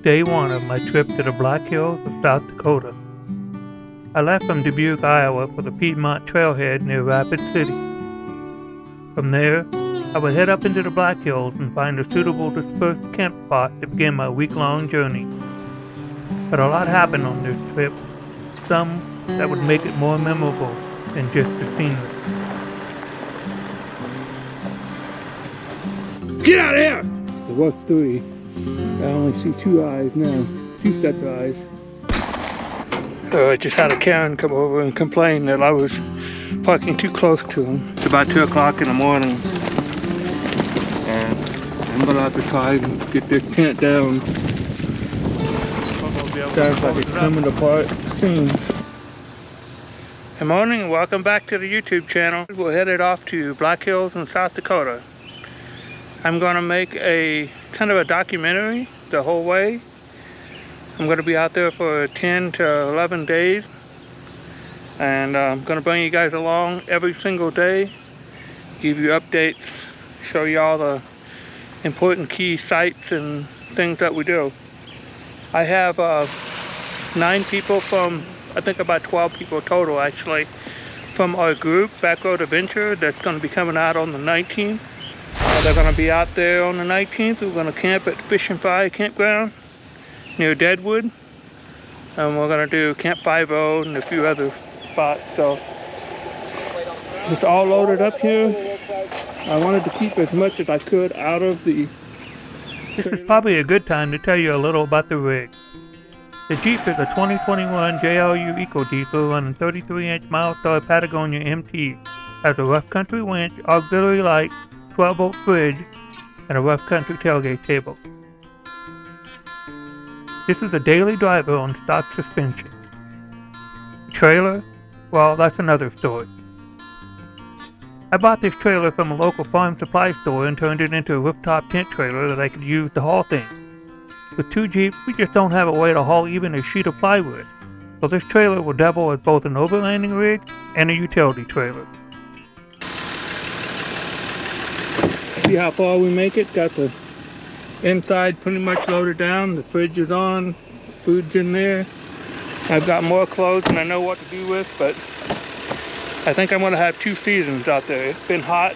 day one of my trip to the Black Hills of South Dakota. I left from Dubuque, Iowa for the Piedmont Trailhead near Rapid City. From there, I would head up into the Black Hills and find a suitable dispersed camp spot to begin my week-long journey. But a lot happened on this trip, some that would make it more memorable than just the scenery. Get out of here! There was three. I only see two eyes now. Two sets of eyes. I just had a Karen come over and complain that I was parking too close to him. It's about 2 o'clock in the morning. And I'm gonna have to try and get this tent down. Sounds like it's coming apart. Seems. Good morning and welcome back to the YouTube channel. We're headed off to Black Hills in South Dakota. I'm going to make a kind of a documentary the whole way. I'm going to be out there for 10 to 11 days. And I'm going to bring you guys along every single day. Give you updates. Show you all the important key sites and things that we do. I have 9 people from, I think about 12 people total actually, from our group, Badlands Adventures, that's going to be coming out on the 19th. They're going to be out there on the 19th. We're going to camp at Fish and Fry campground near Deadwood. And we're going to do Camp 5-0 and a few other spots. So it's all loaded up here. I wanted to keep as much as I could out of the... This is probably a good time to tell you a little about the rig. The Jeep is a 2021 JLU Eco Diesel running 33-inch Milestar Patagonia MT. Has a rough country winch, auxiliary light, 12-volt fridge, and a rough country tailgate table. This is a daily driver on stock suspension. The trailer? Well, that's another story. I bought this trailer from a local farm supply store and turned it into a rooftop tent trailer that I could use to haul things. With 2 Jeeps, we just don't have a way to haul even a sheet of plywood, so this trailer will double as both an overlanding rig and a utility trailer. See how far we make it? Got the inside pretty much loaded down. The fridge is on. Food's in there. I've got more clothes than I know what to do with, but I think I'm going to have 2 seasons out there. It's been hot.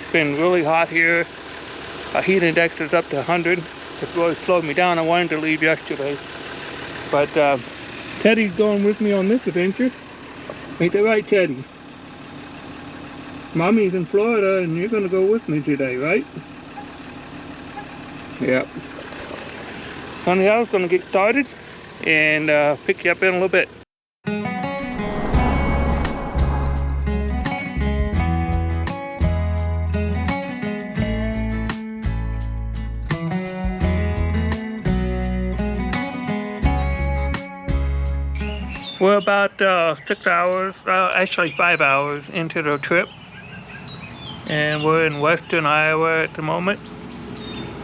It's been really hot here. Our heat index is up to 100. It's really slowed me down. I wanted to leave yesterday, but Teddy's going with me on this adventure. Ain't that right, Teddy? Mommy's in Florida and you're going to go with me today, right? Yep. Honey, I was going to get started and pick you up in a little bit. We're about 6 hours, actually 5 hours into the trip. And we're in western Iowa at the moment.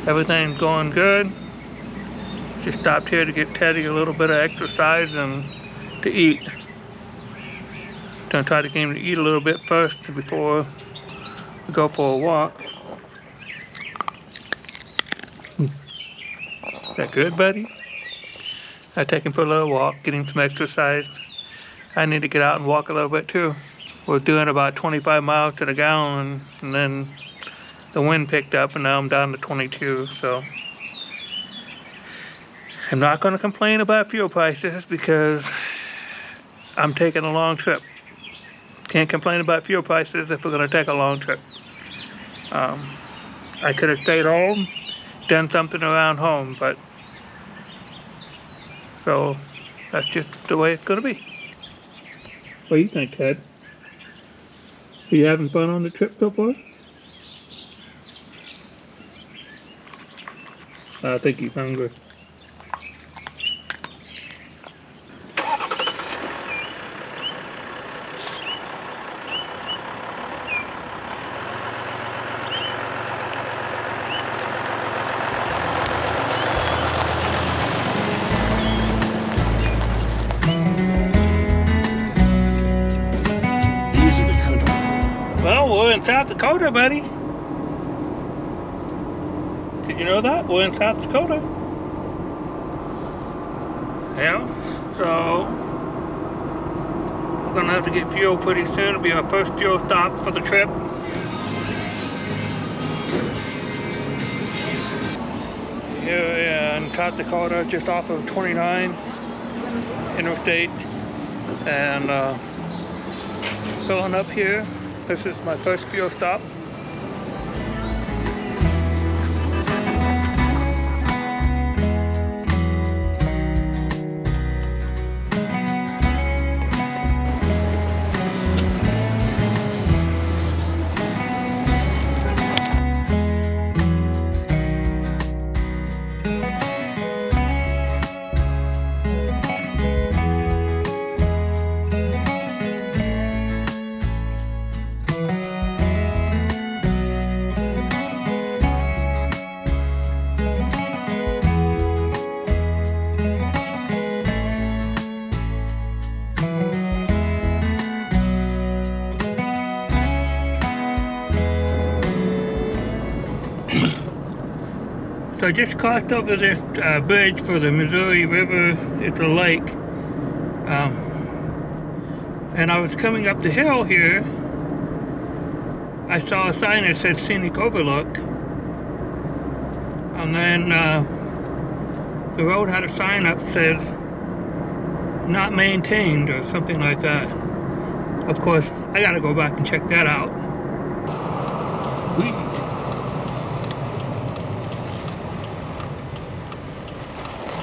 Everything's going good. Just stopped here to get Teddy a little bit of exercise and to eat. Gonna try to get him to eat a little bit first before we go for a walk. Is that good, buddy? I take him for a little walk, get him some exercise. I need to get out and walk a little bit too. We're doing about 25 miles to the gallon, and then the wind picked up and now I'm down to 22, so I'm not going to complain about fuel prices because I'm taking a long trip. Can't complain about fuel prices if we're going to take a long trip. I could have stayed home, done something around home, but so that's just the way it's going to be. What do you think, Ted? Are you having fun on the trip so far? I think he's hungry. Well, we're in South Dakota, buddy. Did you know that? We're in South Dakota. house. So we're gonna have to get fuel pretty soon. It'll be our first fuel stop for the trip. Here in South Dakota, just off of 29 interstate, and filling up here. This is my first fuel stop. So I just crossed over this bridge for the Missouri River. It's a lake. And I was coming up the hill here. I saw a sign that said Scenic Overlook. And then the road had a sign up that says not maintained or something like that. Of course, I gotta go back and check that out. Sweet.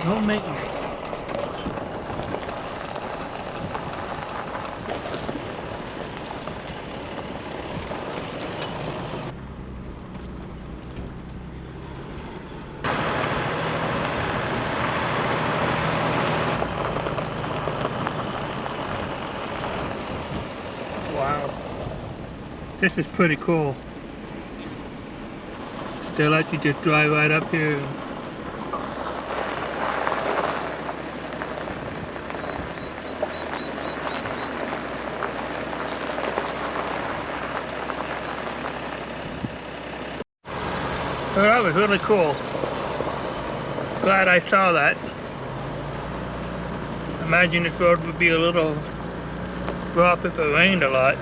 No maintenance. Wow. This is pretty cool. They let you just drive right up here. Well, that was really cool. Glad I saw that. Imagine this road would be a little rough if it rained a lot.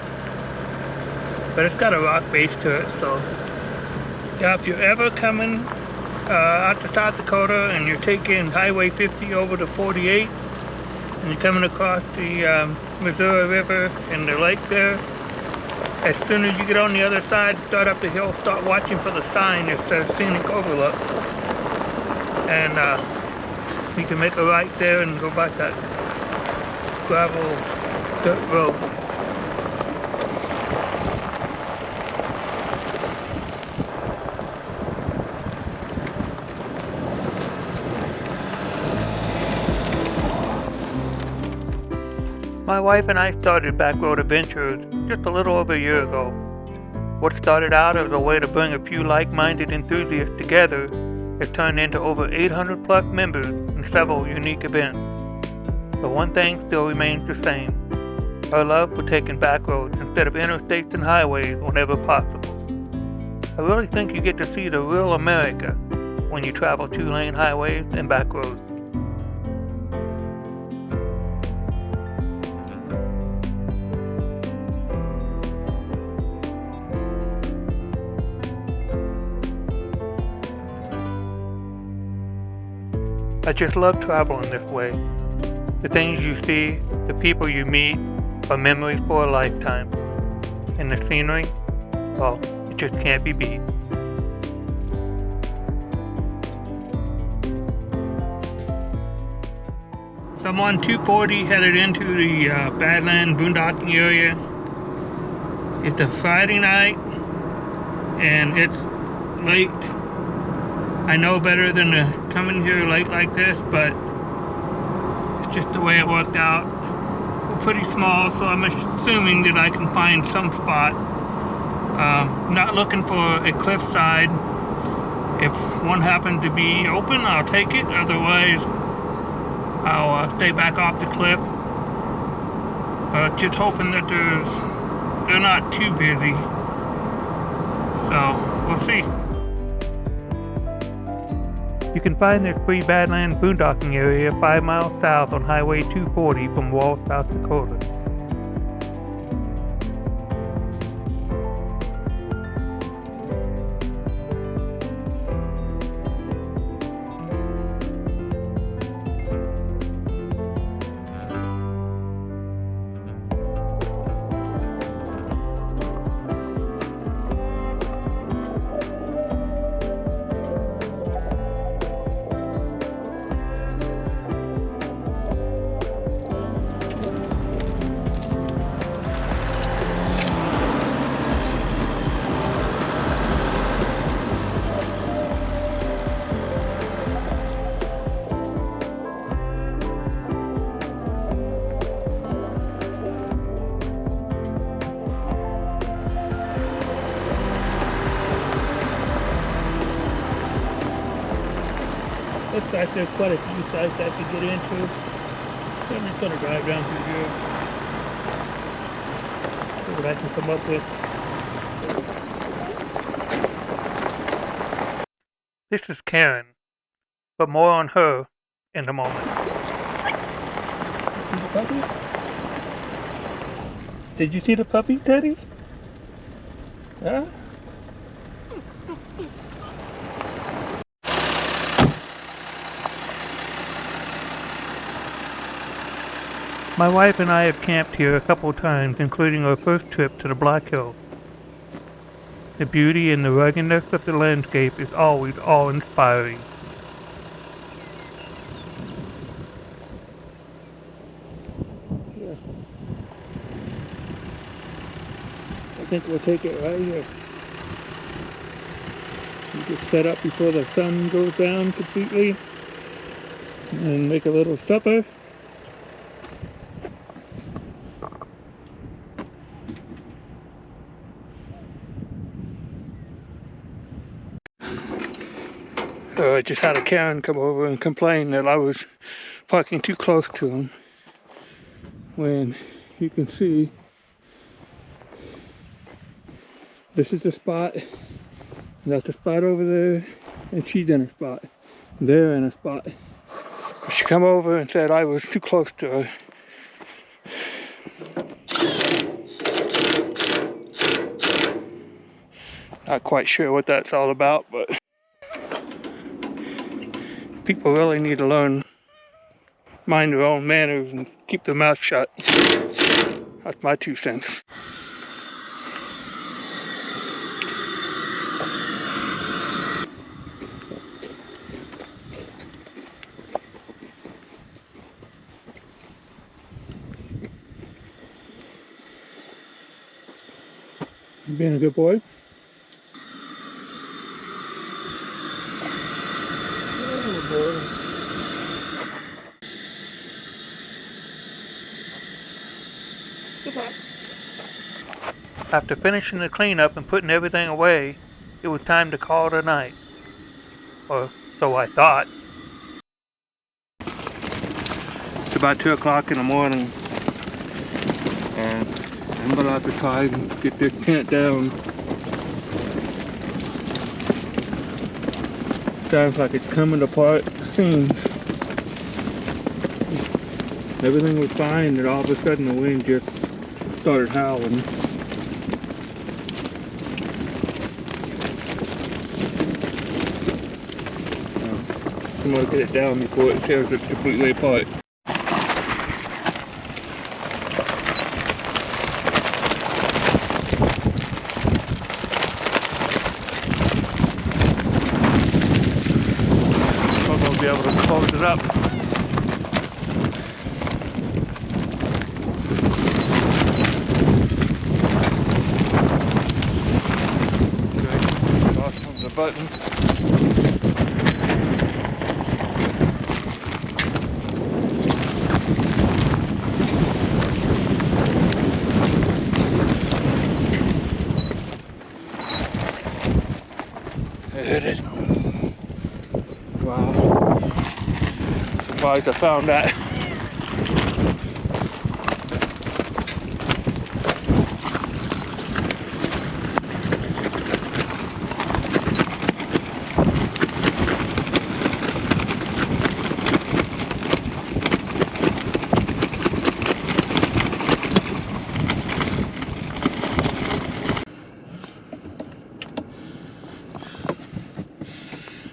But it's got a rock base to it, so yeah, if you're ever coming out to South Dakota and you're taking Highway 50 over to 48 and you're coming across the Missouri River and the lake there, as soon as you get on the other side, start up the hill, start watching for the sign that says Scenic Overlook. And you can make a right there and go back that gravel dirt road. My wife and I started Backroad Adventures just a little over a year ago. What started out as a way to bring a few like-minded enthusiasts together has turned into over 800 plus members and several unique events. But one thing still remains the same: our love for taking back roads instead of interstates and highways whenever possible. I really think you get to see the real America when you travel 2-lane highways and back roads. I just love traveling this way. The things you see, the people you meet, are memories for a lifetime. And the scenery, well, it just can't be beat. So I'm on 240 headed into the Badlands Boondocking area. It's a Friday night and it's late. I know better than to come in here late like this, but it's just the way it worked out. We're pretty small, so I'm assuming that I can find some spot. Not looking for a cliffside. If one happened to be open, I'll take it. Otherwise, I'll stay back off the cliff. Just hoping that they're not too busy. So we'll see. You can find this free Badlands Boondocking area 5 miles south on Highway 240 from Wall, South Dakota. Looks like there's quite a few sites I could get into. So I'm just going to drive down through here. See what I can come up with. This is Karen, but more on her in a moment. See the puppy? Did you see the puppy, Teddy? Huh? My wife and I have camped here a couple of times, including our first trip to the Black Hills. The beauty and the ruggedness of the landscape is always awe-inspiring. Yeah. I think we'll take it right here. You just set up before the sun goes down completely and make a little supper. So I just had a Karen come over and complain that I was parking too close to him. When you can see, this is a spot, that's a spot over there, and she's in a spot. They're in a spot. She come over and said I was too close to her. Not quite sure what that's all about, but people really need to learn, mind their own manners and keep their mouth shut. That's my 2 cents. You being a good boy? Oh boy. After finishing the cleanup and putting everything away, it was time to call it a night. Or so I thought. It's about 2 o'clock in the morning, and I'm gonna have to try and get this tent down. Sounds like it's coming apart at the seams. Everything was fine, and all of a sudden the wind just started howling. I'm gonna get it down before it tears it completely apart. I'm gonna be able to close it up. Okay, off from the button. Hit it. Wow. Surprised I found that.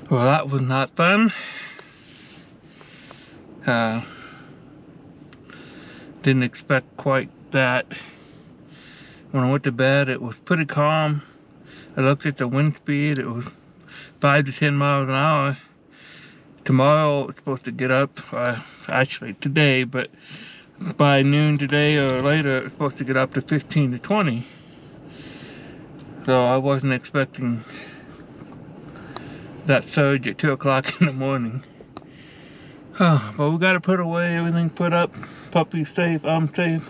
Well, that was not fun. Didn't expect quite that. When I went to bed, it was pretty calm. I looked at the wind speed. It was 5 to 10 miles an hour. Tomorrow it's supposed to get up, actually today, but by noon today or later it's supposed to get up to 15 to 20. So I wasn't expecting that surge at 2 o'clock in the morning. Oh, but we got it put away, everything put up, puppy's safe, I'm safe.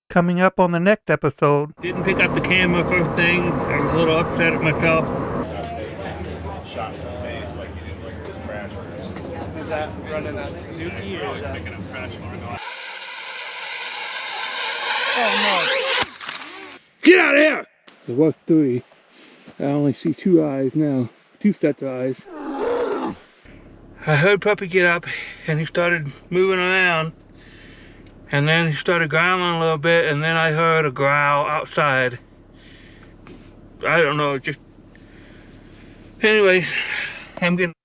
Coming up on the next episode. Didn't pick up the camera first thing. I was a little upset at myself. Shot in the face like you did, like just crash. Is that running that Suzuki or is that? Picking up crash bar. Oh Get out of here! There was 3. I only see 2 eyes now. 2 sets of eyes. I heard Puppy get up and he started moving around. And then he started growling a little bit, and then I heard a growl outside. I don't know, just... Anyways, I'm getting...